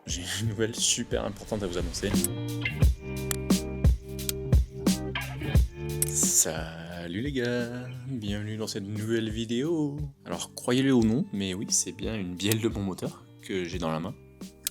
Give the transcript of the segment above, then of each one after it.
j'ai une nouvelle super importante à vous annoncer. Salut les gars, bienvenue dans cette nouvelle vidéo. Alors croyez-le ou non, mais oui, c'est bien une bielle de mon moteur que j'ai dans la main.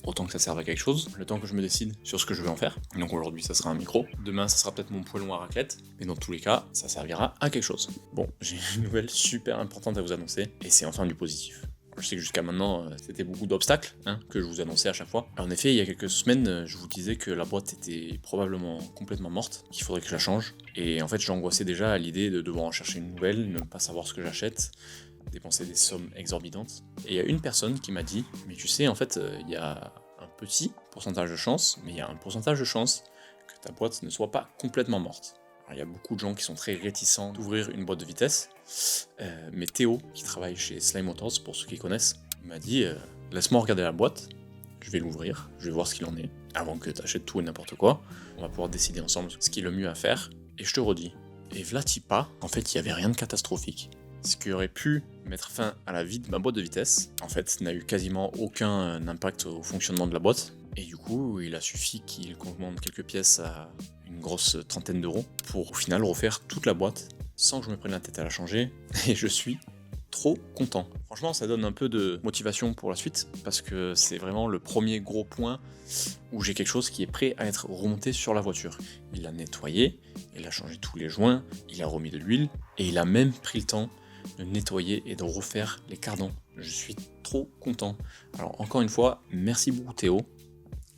Autant que ça serve à quelque chose, le temps que je me décide sur ce que je veux en faire. Donc aujourd'hui ça sera un micro, demain ça sera peut-être mon poêlon à raclette, mais dans tous les cas, ça servira à quelque chose. Bon, j'ai une nouvelle super importante à vous annoncer, et c'est enfin du positif. Je sais que jusqu'à maintenant, c'était beaucoup d'obstacles que je vous annonçais à chaque fois. En effet, il y a quelques semaines, je vous disais que la boîte était probablement complètement morte, qu'il faudrait que je la change. Et en fait, j'angoissais déjà à l'idée de devoir en chercher une nouvelle, ne pas savoir ce que j'achète, dépenser des sommes exorbitantes. Et il y a une personne qui m'a dit, mais tu sais, en fait, il y a un petit pourcentage de chance, mais il y a un pourcentage de chance que ta boîte ne soit pas complètement morte. Alors, il y a beaucoup de gens qui sont très réticents d'ouvrir une boîte de vitesse, mais Théo, qui travaille chez Slime Motors, pour ceux qui connaissent, m'a dit laisse-moi regarder la boîte, je vais l'ouvrir, je vais voir ce qu'il en est, avant que tu achètes tout et n'importe quoi, on va pouvoir décider ensemble ce qui est le mieux à faire, et je te redis, et vlatipa, en fait il n'y avait rien de catastrophique. Ce qui aurait pu mettre fin à la vie de ma boîte de vitesse, en fait, n'a eu quasiment aucun impact au fonctionnement de la boîte, et du coup, il a suffi qu'il commande quelques pièces à une grosse trentaine d'euros pour au final refaire toute la boîte sans que je me prenne la tête à la changer, et je suis trop content. Franchement, ça donne un peu de motivation pour la suite, parce que c'est vraiment le premier gros point où j'ai quelque chose qui est prêt à être remonté sur la voiture. Il l'a nettoyé, il a changé tous les joints, il a remis de l'huile, et il a même pris le temps de nettoyer et de refaire les cardans. Je suis trop content. Alors encore une fois, merci beaucoup Théo.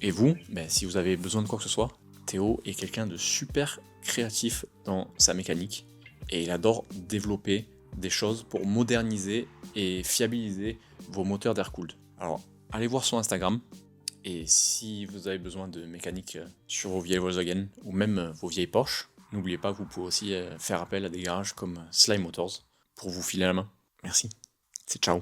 Et vous, si vous avez besoin de quoi que ce soit, Théo est quelqu'un de super créatif dans sa mécanique et il adore développer des choses pour moderniser et fiabiliser vos moteurs d'air-cooled. Alors, allez voir son Instagram et si vous avez besoin de mécanique sur vos vieilles Volkswagen ou même vos vieilles Porsche, n'oubliez pas que vous pouvez aussi faire appel à des garages comme Slime Motors pour vous filer la main. Merci. C'est ciao.